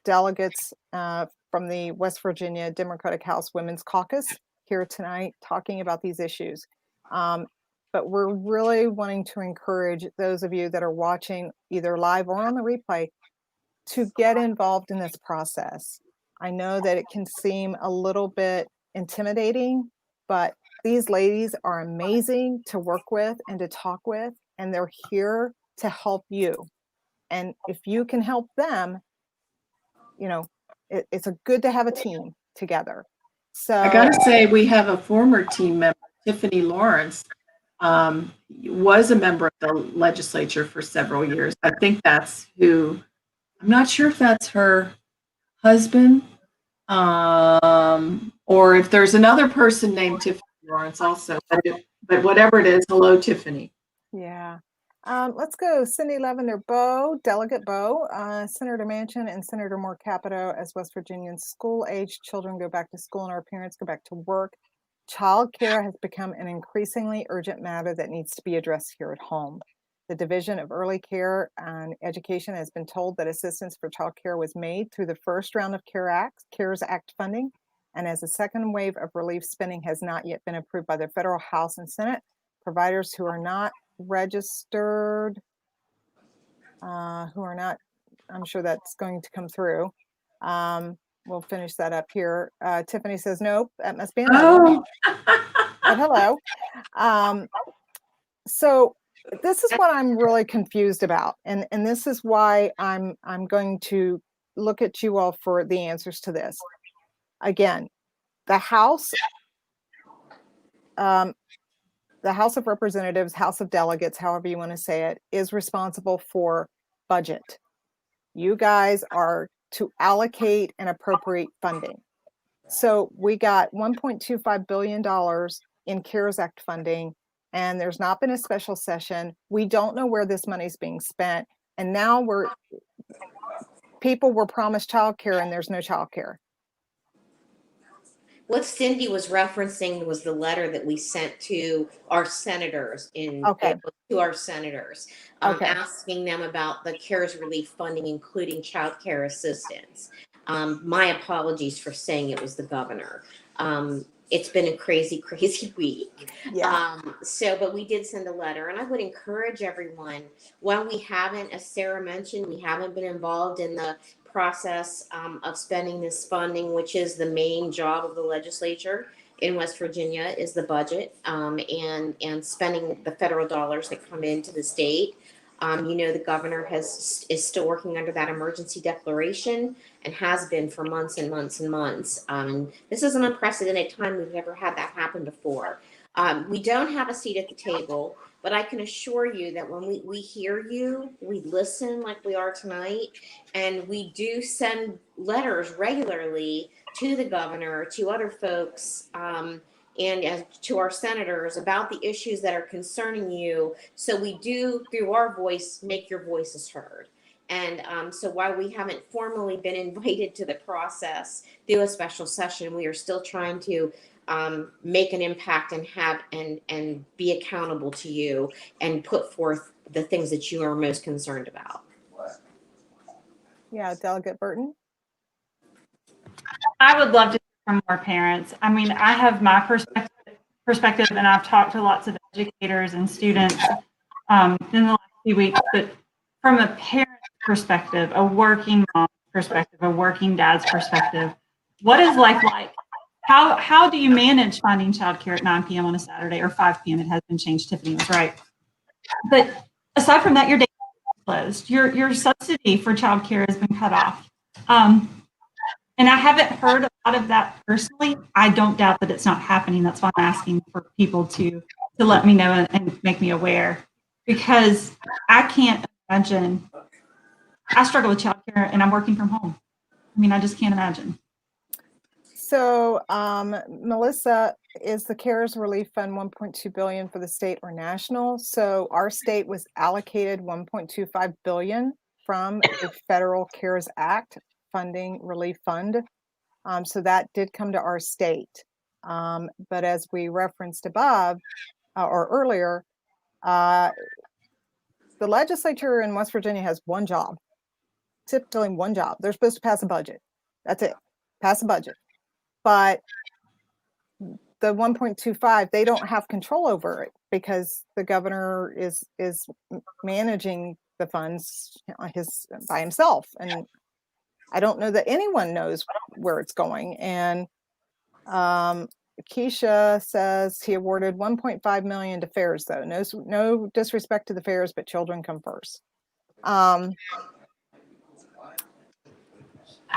delegates from the West Virginia Democratic House Women's Caucus here tonight talking about these issues. But we're really wanting to encourage those of you that are watching either live or on the replay to get involved in this process. I know that it can seem a little bit intimidating, but these ladies are amazing to work with and to talk with, and they're here to help you. And if you can help them, you know, it's a good to have a team together. So I gotta say, we have a former team member, Tiffany Lawrence, was a member of the legislature for several years. I think that's who. I'm not sure if that's her husband, or if there's another person named Tiffany Lawrence also. But whatever it is, hello, Tiffany. Yeah. Let's go Cindy Lavender Bowe, Delegate Bowe, Senator Manchin and Senator Moore Capito. As West Virginians school-aged children go back to school and our parents go back to work, child care has become an increasingly urgent matter that needs to be addressed here at home. The Division of Early Care and Education has been told that assistance for child care was made through the first round of CARES Act funding, and as a second wave of relief spending has not yet been approved by the federal House and Senate, providers who are not registered, I'm sure that's going to come through. We'll finish that up here. Tiffany says, nope, that must be another one. But hello. So this is what I'm really confused about. And this is why I'm going to look at you all for the answers to this. Again, the House of Representatives, House of Delegates, however you want to say it, is responsible for budget. You guys are to allocate and appropriate funding. So we got $1.25 billion in CARES Act funding, and there's not been a special session. We don't know where this money is being spent. And now people were promised childcare and there's no childcare. What Cindy was referencing was the letter that we sent to our senators asking them about the CARES relief funding, including child care assistance. My apologies for saying it was the governor. It's been a crazy week. Yeah. But we did send a letter, and I would encourage everyone, while we haven't, as Sarah mentioned, we haven't been involved in the process of spending this funding, which is the main job of the legislature in West Virginia, is the budget and spending the federal dollars that come into the state. The governor is still working under that emergency declaration and has been for months and months and months. This is an unprecedented time. We've never had that happen before. We don't have a seat at the table, But I can assure you that when we hear you, we listen like we are tonight, and we do send letters regularly to the governor, to other folks, and as to our senators about the issues that are concerning you. So we do, through our voice, make your voices heard. And so while we haven't formally been invited to the process through a special session, we are still trying to make an impact and have and be accountable to you and put forth the things that you are most concerned about. Yeah, Delegate Burton. I would love to hear from more parents. I mean, I have my perspective, and I've talked to lots of educators and students in the last few weeks, but from a parent perspective, a working mom perspective, a working dad's perspective, what is life like? How do you manage finding childcare at 9 p.m. on a Saturday or 5 p.m.? It has been changed. Tiffany was right. But aside from that, your day is closed. Your subsidy for childcare has been cut off. And I haven't heard a lot of that personally. I don't doubt that it's not happening. That's why I'm asking for people to let me know and make me aware, because I can't imagine. I struggle with childcare and I'm working from home. I mean, I just can't imagine. So, Melissa, is the CARES Relief Fund 1.2 billion for the state or national? So our state was allocated 1.25 billion from the Federal CARES Act funding relief fund. So that did come to our state. But as we referenced above or earlier, the legislature in West Virginia has one job, typically one job. They're supposed to pass a budget. That's it, pass a budget. But the 1.25, they don't have control over it because the governor is managing the funds by himself. And I don't know that anyone knows where it's going. And Keisha says he awarded 1.5 million to fairs, though. No disrespect to the fairs, but children come first.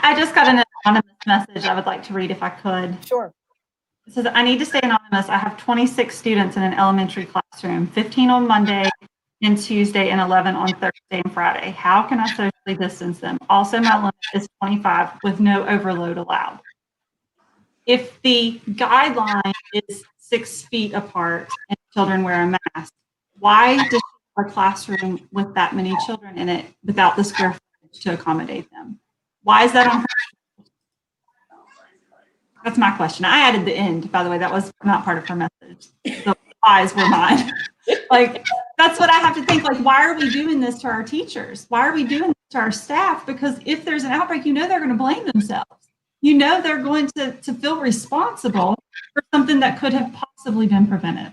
I just got an anonymous message I would like to read if I could. Sure. It says, I need to stay anonymous. I have 26 students in an elementary classroom, 15 on Monday and Tuesday, and 11 on Thursday and Friday. How can I socially distance them? Also, my limit is 25 with no overload allowed. If the guideline is 6 feet apart and children wear a mask, why does a classroom with that many children in it without the square footage to accommodate them? Why is that on her? That's my question. I added the end, by the way. That was not part of her message. The whys were mine. Like, that's what I have to think. Like, why are we doing this to our teachers? Why are we doing this to our staff? Because if there's an outbreak, you know they're going to blame themselves. You know they're going to feel responsible for something that could have possibly been prevented.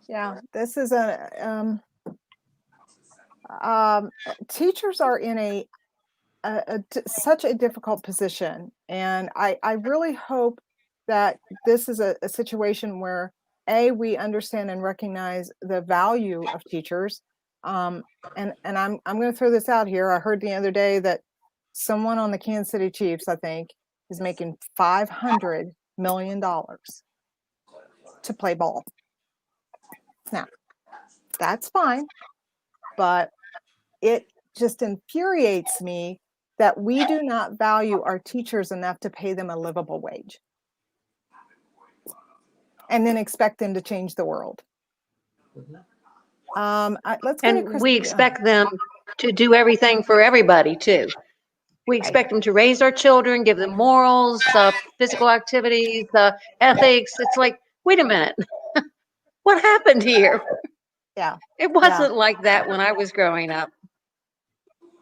Yeah, this is teachers are in such a difficult position. And I really hope that this is a situation where we understand and recognize the value of teachers. And I'm going to throw this out here. I heard the other day that someone on the Kansas City Chiefs, I think, is making $500 million to play ball. Now, that's fine, but it just infuriates me that we do not value our teachers enough to pay them a livable wage and then expect them to change the world. Let's go to we expect them to do everything for everybody too. We expect them to raise our children, give them morals, physical activities, ethics. It's like, wait a minute, what happened here? Yeah, it wasn't like that when I was growing up.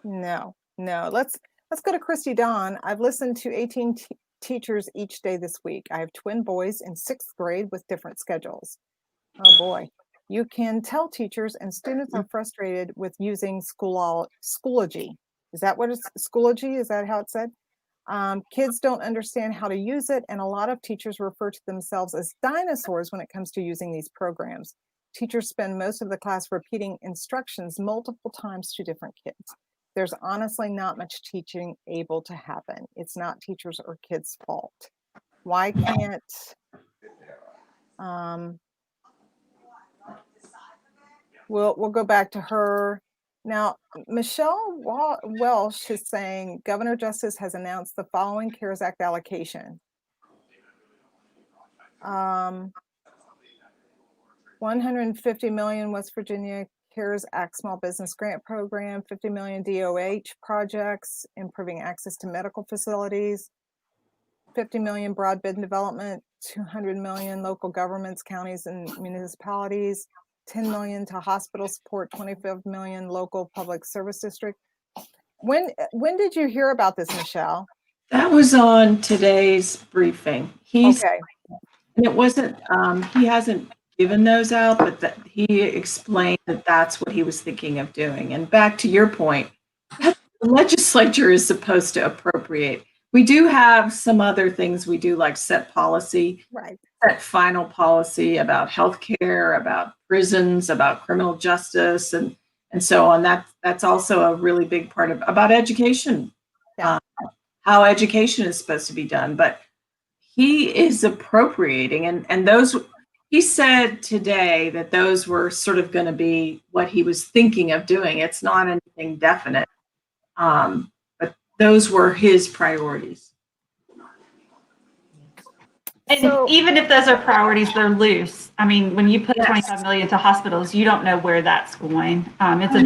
No. Let's go to Christy Don. I've listened to 18 teachers each day this week. I have twin boys in 6th grade with different schedules. Oh boy. You can tell teachers and students are frustrated with using Schoology. Is that what it's Schoology? Is that how it's said? Kids don't understand how to use it, and a lot of teachers refer to themselves as dinosaurs when it comes to using these programs. Teachers spend most of the class repeating instructions multiple times to different kids. There's honestly not much teaching able to happen. It's not teachers or kids' fault. Why can't we'll go back to her. Now, Michelle Welsh is saying Governor Justice has announced the following CARES Act allocation. 150 million West Virginia CARES Act Small Business Grant Program, 50 million DOH projects, improving access to medical facilities, 50 million broadband development, 200 million local governments, counties and municipalities, 10 million to hospital support, 25 million local public service district. When did you hear about this, Michelle? That was on today's briefing. Okay. And it wasn't, he hasn't given those out, but that he explained that that's what he was thinking of doing. And back to your point, the legislature is supposed to appropriate. We do have some other things we do, like set policy, Right. Set final policy about healthcare, about prisons, about criminal justice, and so on. That's also a really big part of about education, Yeah. How education is supposed to be done. But he is appropriating, and those, he said today that those were sort of going to be what he was thinking of doing. It's not anything definite, but those were his priorities. And So, even if those are priorities, they're loose. I mean, when you put Yes. 25 million to hospitals, you don't know where that's going. It's a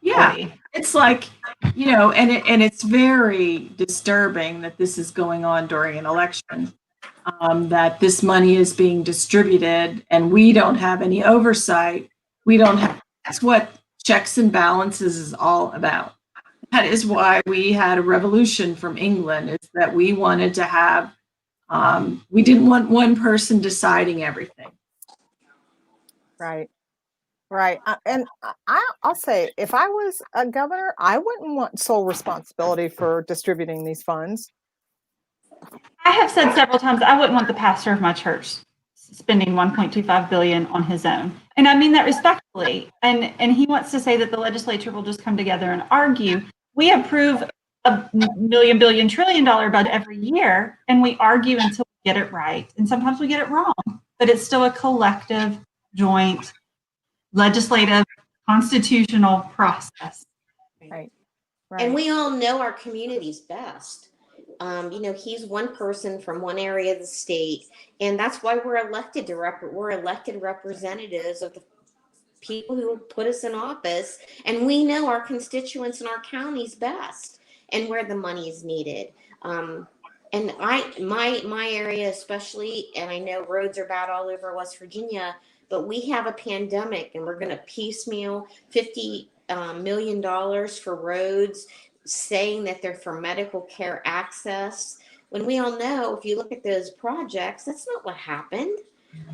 Yeah. very It's like, and it's very disturbing that this is going on during an election, that this money is being distributed and we don't have any oversight. That's what checks and balances is all about. That is why we had a revolution from England, is that we wanted to have, we didn't want one person deciding everything. right. And I'll say, if I was a governor, I wouldn't want sole responsibility for distributing these funds. I have said several times, I wouldn't want the pastor of my church spending 1.25 billion on his own. And I mean that respectfully. And he wants to say that the legislature will just come together and argue. We approve a million, billion, $1 trillion budget every year, and we argue until we get it right. And sometimes we get it wrong, but it's still a collective, joint, legislative, constitutional process. Right. And we all know our communities best. He's one person from one area of the state, and that's why we're elected we're elected representatives of the people who put us in office, and we know our constituents and our counties best and where the money is needed. And my area especially, and I know roads are bad all over West Virginia, but we have a pandemic and we're going to piecemeal $50 million for roads, saying that they're for medical care access, when we all know, if you look at those projects, that's not what happened.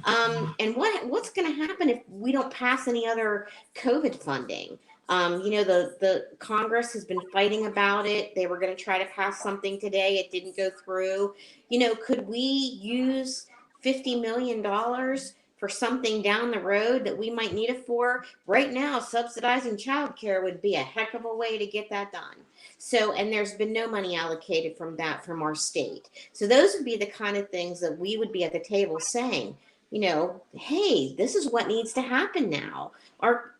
And what's going to happen if we don't pass any other COVID funding? The Congress has been fighting about it. They were going to try to pass something today. It didn't go through. Could we use $50 million for something down the road that we might need it for? Right now, subsidizing childcare would be a heck of a way to get that done. So, and there's been no money allocated from our state. So those would be the kind of things that we would be at the table saying, hey, this is what needs to happen now.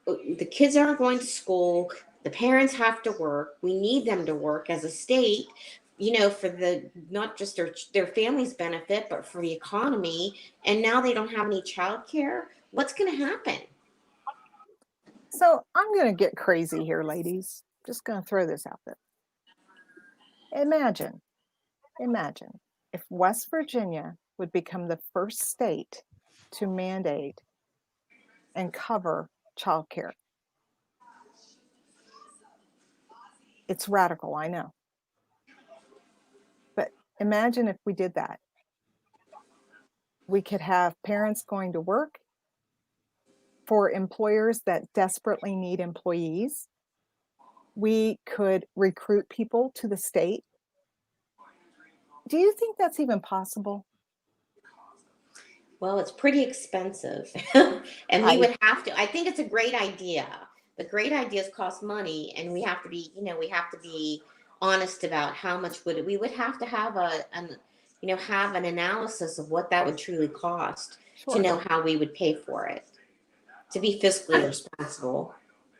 The kids aren't going to school. The parents have to work. We need them to work as a state, for not just their family's benefit, but for the economy. And now they don't have any childcare. What's going to happen? So I'm going to get crazy here, ladies. Just going to throw this out there. Imagine if West Virginia would become the first state to mandate and cover childcare. It's radical, I know. But imagine if we did that. We could have parents going to work for employers that desperately need employees. We could recruit people to the state. Do you think that's even possible? Well, it's pretty expensive. And we would have to, I think it's a great idea. The great ideas cost money, and we have to be honest about how much we would have to have an analysis of what that would truly cost to know how we would pay for it. to be fiscally responsible.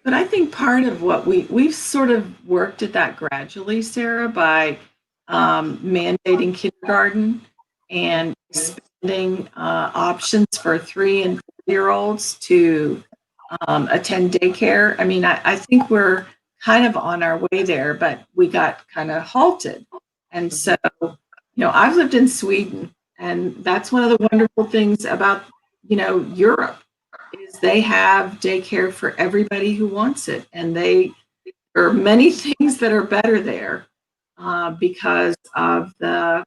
But I think part of what we've sort of worked at that gradually, Sarah, by mandating kindergarten and expanding options for 3 and 4-year-olds to attend daycare. I mean, I think we're kind of on our way there, but we got kind of halted. And so, I've lived in Sweden, and that's one of the wonderful things about, Europe, is they have daycare for everybody who wants it. And there are many things that are better there because of the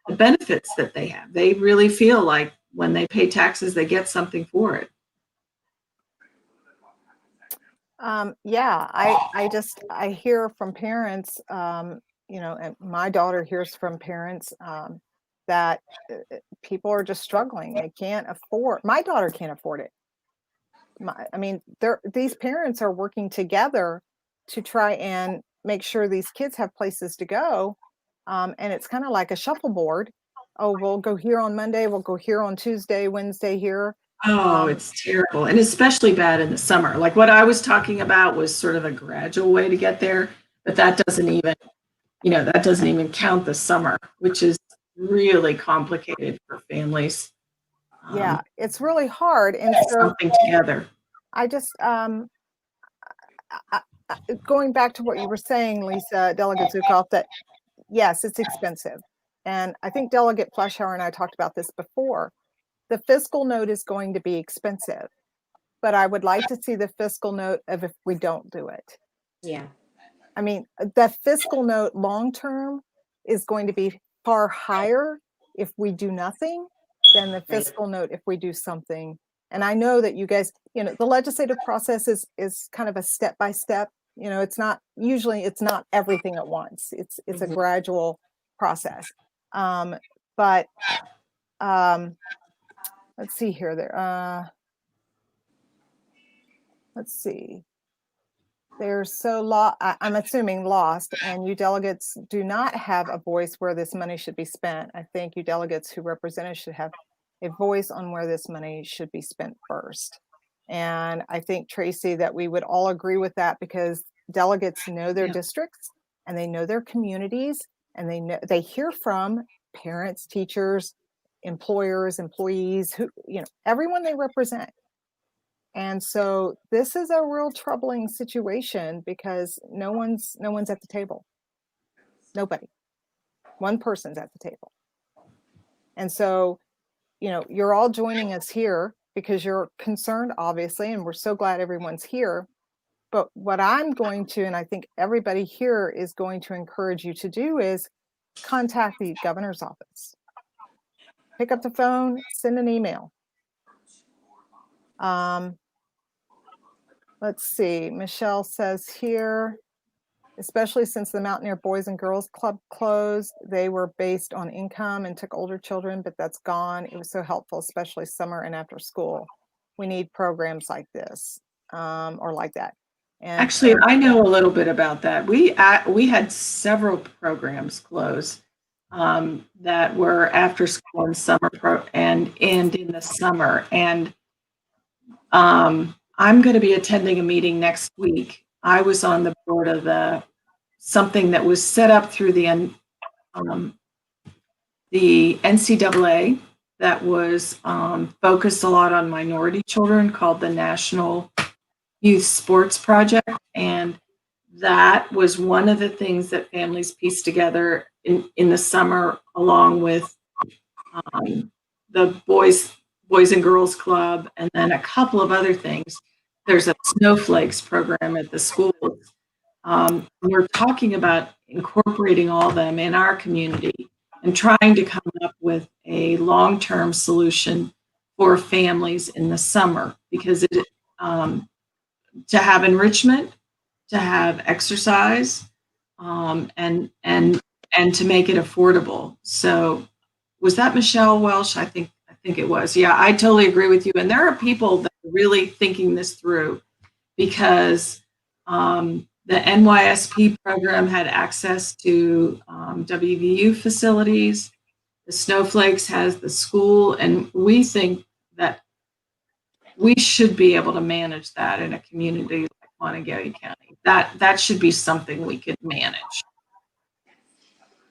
benefits that they have. They really feel like when they pay taxes, they get something for it. Yeah, I hear from parents, and my daughter hears from parents that people are just struggling. They can't afford. My daughter can't afford it. These parents are working together to try and make sure these kids have places to go, and it's kind of like a shuffleboard. Oh, we'll go here on Monday. We'll go here on Tuesday, Wednesday here. Oh, it's terrible. And especially bad in the summer. Like what I was talking about was sort of a gradual way to get there, but that doesn't even count the summer, which is really complicated for families. Yeah, it's really hard. And so something together. I just, going back to what you were saying, Lisa, Delegate Zukoff, that yes, it's expensive. And I think Delegate Fleshauer and I talked about this before. The fiscal note is going to be expensive, but I would like to see the fiscal note of if we don't do it. Yeah. I mean, the fiscal note long-term is going to be far higher if we do nothing than the fiscal note if we do something. And I know that you guys, the legislative process is kind of a step-by-step, it's not everything at once. It's a gradual process. But let's see here. Let's see. They're so I'm assuming lost, and you delegates do not have a voice where this money should be spent. I think you delegates who represent us should have a voice on where this money should be spent first. And I think, Tracy, that we would all agree with that because delegates know their districts and they know their communities, and they hear from parents, teachers, employers, employees, who, everyone they represent. And so this is a real troubling situation because no one's at the table. Nobody. One person's at the table. And so, you're all joining us here because you're concerned, obviously, and we're so glad everyone's here. But what I'm going to, and I think everybody here is going to encourage you to do, is contact the governor's office. Pick up the phone, send an email. Let's see, Michelle says here, especially since the Mountaineer Boys and Girls Club closed, they were based on income and took older children, but that's gone. It was so helpful, especially summer and after school. We need programs like this or like that. And actually, I know a little bit about that. We had several programs close that were after school and summer and in the summer. And I'm going to be attending a meeting next week. I was on the board of something that was set up through the NCAA that was focused a lot on minority children, called the National Youth Sports Project. And that was one of the things that families pieced together in the summer, along with the Boys and Girls Club, and then a couple of other things. There's a snowflakes program at the schools. We're talking about incorporating all of them in our community and trying to come up with a long-term solution for families in the summer, because to have enrichment, to have exercise, and to make it affordable. So was that Michelle Welsh? I think it was. Yeah, I totally agree with you. And there are people that are really thinking this through, because the NYSP program had access to WVU facilities. The Snowflakes has the school, and we think that we should be able to manage that in a community like Montague County. That should be something we could manage.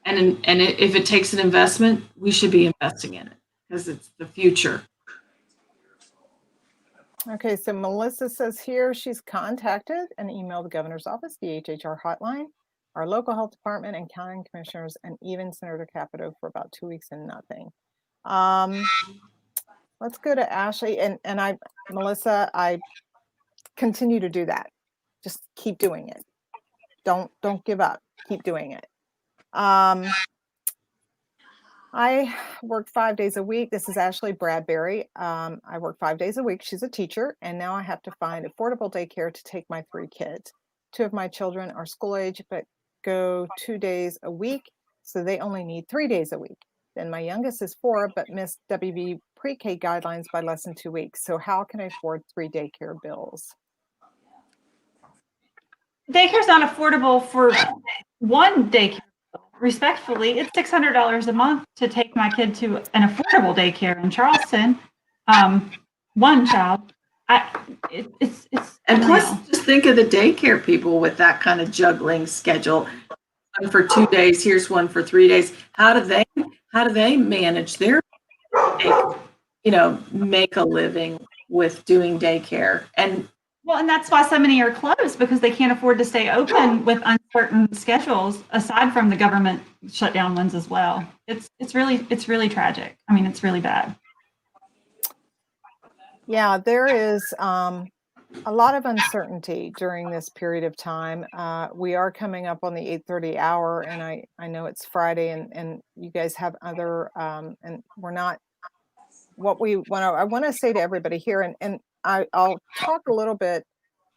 And if it takes an investment, we should be investing in it because it's the future. Okay, so Melissa says here she's contacted and emailed the governor's office, the HHR hotline, our local health department and county commissioners, and even Senator Capito for about 2 weeks and nothing. Let's go to Ashley and Melissa, I continue to do that. Just keep doing it. Don't give up. Keep doing it. I work 5 days a week. This is Ashley Bradbury. I work 5 days a week. She's a teacher, and now I have to find affordable daycare to take my 3 kids. 2 of my children are school age, but go 2 days a week, so they only need 3 days a week. Then my youngest is 4, but missed WV pre-K guidelines by less than 2 weeks. So how can I afford 3 daycare bills? Daycare's not affordable for one daycare. Respectfully, it's $600 a month to take my kid to an affordable daycare in Charleston. One child. It's And plus, just think of the daycare people with that kind of juggling schedule. One for 2 days, here's one for 3 days. How do they manage their, make a living with doing daycare? And that's why so many are closed, because they can't afford to stay open with uncertain schedules, aside from the government shutdown ones as well. It's really tragic. I mean, it's really bad. Yeah, there is a lot of uncertainty during this period of time. We are coming up on the 8:30 hour, and I know it's Friday, and you guys have other, and we're not, what we want to, I want to say to everybody here, and I'll talk a little bit,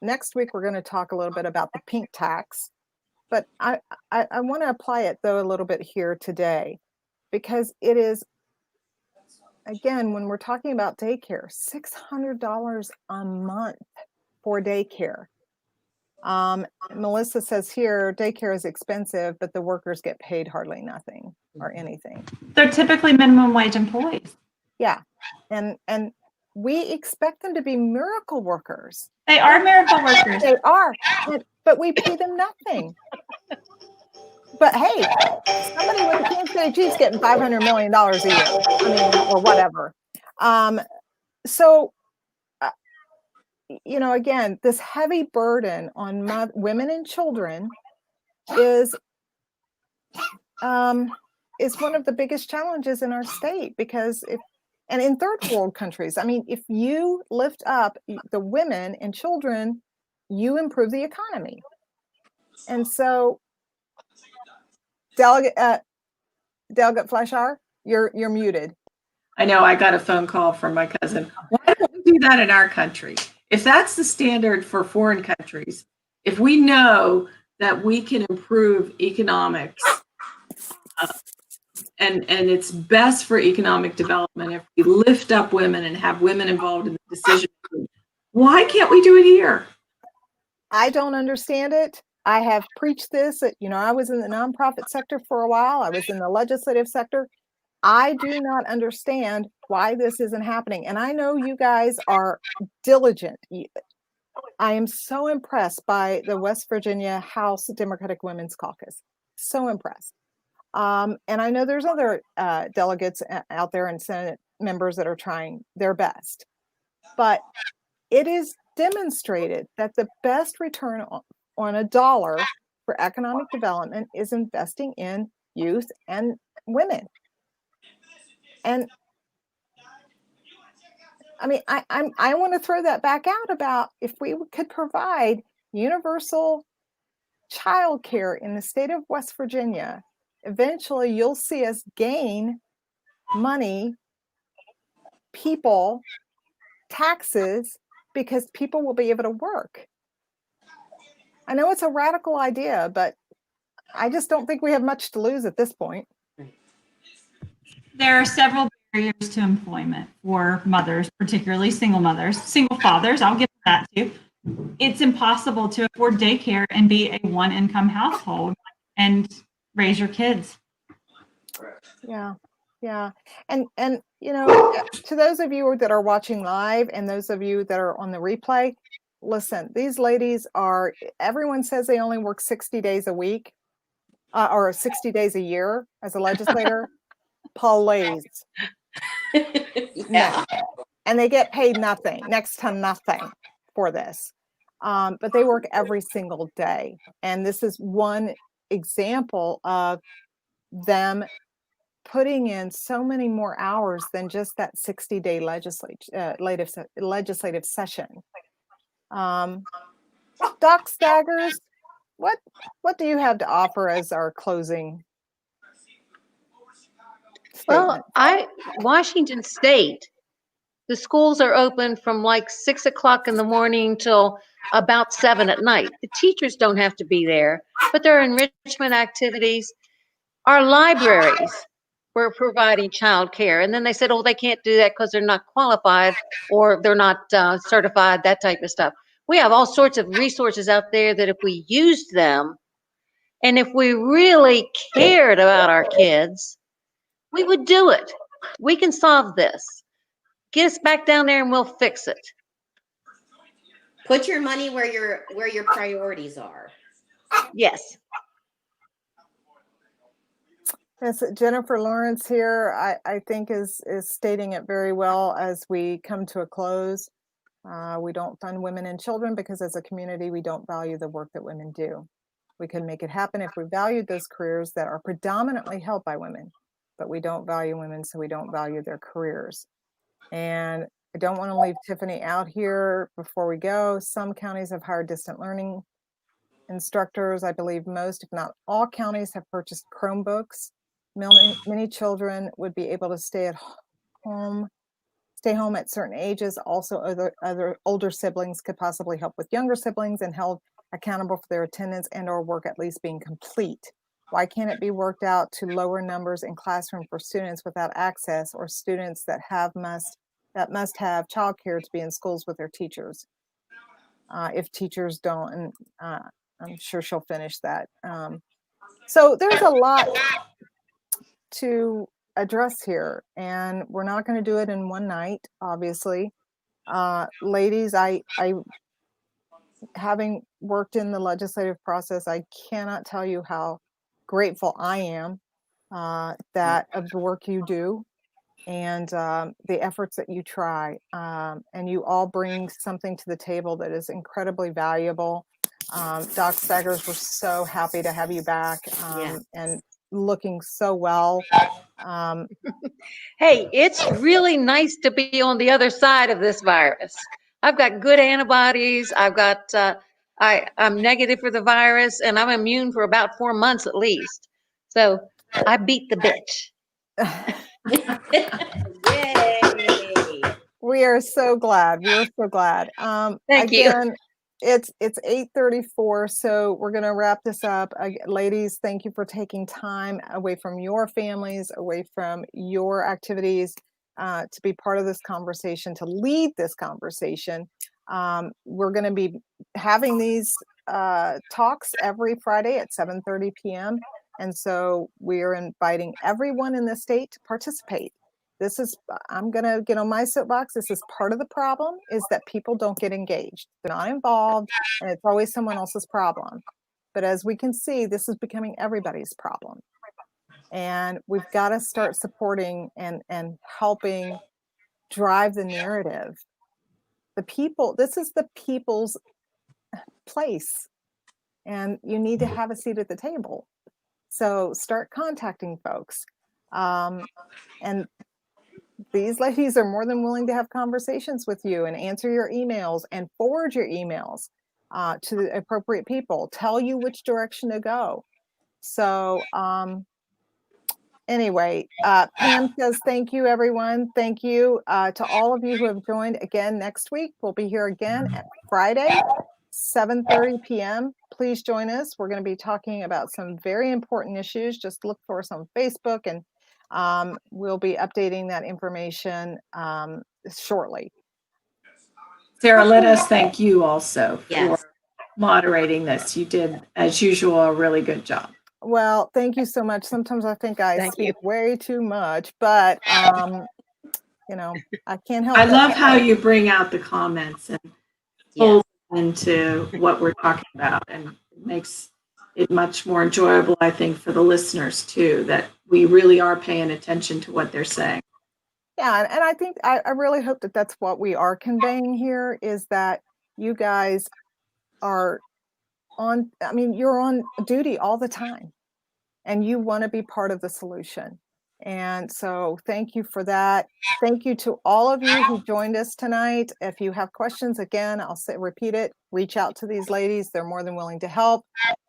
next week we're going to talk a little bit about the pink tax, but I want to apply it though a little bit here today, because it is, again, when we're talking about daycare, $600 a month for daycare. Melissa says here, daycare is expensive, but the workers get paid hardly nothing or anything. They're typically minimum wage employees. Yeah, and we expect them to be miracle workers. They are miracle workers. They are, but we pay them nothing. But hey, somebody with the Kansas City Chiefs getting $500 million a year, I mean, or whatever. So, again, this heavy burden on women and children is one of the biggest challenges in our state, because and in third world countries, I mean, if you lift up the women and children, you improve the economy. And so, Delegate Fleischauer, you're muted. I know, I got a phone call from my cousin. Why don't we do that in our country? If that's the standard for foreign countries, if we know that we can improve economics, and it's best for economic development if we lift up women and have women involved in the decision making, why can't we do it here? I don't understand it. I have preached this. I was in the nonprofit sector for a while. I was in the legislative sector. I do not understand why this isn't happening. And I know you guys are diligent. I am so impressed by the West Virginia House Democratic Women's Caucus. So impressed. And I know there's other delegates out there and Senate members that are trying their best. But it is demonstrated that the best return on a dollar for economic development is investing in youth and women. And I mean, I want to throw that back out about if we could provide universal childcare in the state of West Virginia, eventually you'll see us gain money, people, taxes, because people will be able to work. I know it's a radical idea, but I just don't think we have much to lose at this point. There are several barriers to employment for mothers, particularly single mothers, single fathers. I'll give that too. It's impossible to afford daycare and be a one-income household and raise your kids. Yeah. Yeah. And you know, to those of you that are watching live and those of you that are on the replay, listen, these ladies are, everyone says they only work 60 days a week, or 60 days a year as a legislator. Please. Yeah. No. And they get paid nothing, next to nothing for this. But they work every single day. And this is one example of them putting in so many more hours than just that 60-day legislative session. Doc Staggers, what do you have to offer as our closing statement? Well, Washington State, the schools are open from like 6 o'clock in the morning till about 7 at night. The teachers don't have to be there, but there are enrichment activities. Our libraries were providing childcare, and then they said, oh, they can't do that because they're not qualified or they're not certified, that type of stuff. We have all sorts of resources out there that if we used them, and if we really cared about our kids, we would do it. We can solve this. Get us back down there and we'll fix it. Put your money where your priorities are. Yes. Yes, Jennifer Lawrence here, I think is stating it very well as we come to a close. We don't fund women and children because as a community, we don't value the work that women do. We can make it happen if we valued those careers that are predominantly held by women, but we don't value women, so we don't value their careers. And I don't want to leave Tiffany out here before we go. Some counties have hired distant learning instructors. I believe most, if not all counties have purchased Chromebooks. Many children would be able to stay home at certain ages. Also, other older siblings could possibly help with younger siblings and held accountable for their attendance and or work at least being complete. Why can't it be worked out to lower numbers in classroom for students without access or students that must have childcare to be in schools with their teachers? If teachers don't, and I'm sure she'll finish that. So there's a lot to address here, and we're not going to do it in one night, obviously. Ladies, I having worked in the legislative process, I cannot tell you how grateful I am that of the work you do and the efforts that you try, and you all bring something to the table that is incredibly valuable. Doc Staggers, we're so happy to have you back, Yes. and looking so well. Hey, it's really nice to be on the other side of this virus. I've got good antibodies. I've got, I'm negative for the virus, and I'm immune for about 4 months at least. So I beat the bitch. Yay! We are so glad. We are so glad. Thank you. Again, it's 8:34, so we're going to wrap this up. Ladies, thank you for taking time away from your families, away from your activities, to be part of this conversation, to lead this conversation. We're going to be having these talks every Friday at 7:30 p.m. And so we are inviting everyone in the state to participate. This is, I'm going to get on my soapbox. This is part of the problem, is that people don't get engaged. They're not involved, and it's always someone else's problem. But as we can see, this is becoming everybody's problem. And we've got to start supporting and helping drive the narrative. The people, this is the people's place. And you need to have a seat at the table. So start contacting folks. And these ladies are more than willing to have conversations with you and answer your emails and forward your emails to the appropriate people, tell you which direction to go. So anyway, Pam says, thank you, everyone. Thank you to all of you who have joined again next week. We'll be here again at Friday, 7:30 p.m. Please join us. We're going to be talking about some very important issues. Just look for us on Facebook, and we'll be updating that information shortly. Sarah, let us thank you also Yes. for moderating this. You did, as usual, a really good job. Well, thank you so much. Sometimes I think I Thank speak you. way too much, but you know, I can't help I it. love how you bring out the comments and Yes. fold into what we're talking about, and it makes it much more enjoyable, I think, for the listeners too, that we really are paying attention to what they're saying. Yeah, and I think I really hope that that's what we are conveying here is that you guys are on, I mean, you're on duty all the time and you want to be part of the solution. And so thank you for that. Thank you to all of you who joined us tonight. If you have questions, again, I'll repeat it, reach out to these ladies. They're more than willing to help.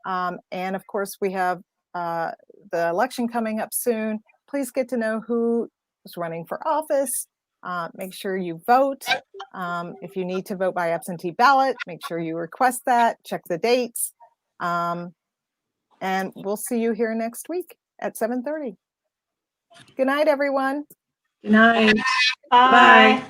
And of course, we have the election coming up soon. Please get to know who is running for office. Make sure you vote. If you need to vote by absentee ballot, make sure you request that, check the dates. And we'll see you here next week at 7:30. Good night, everyone. Good night. Bye. Bye.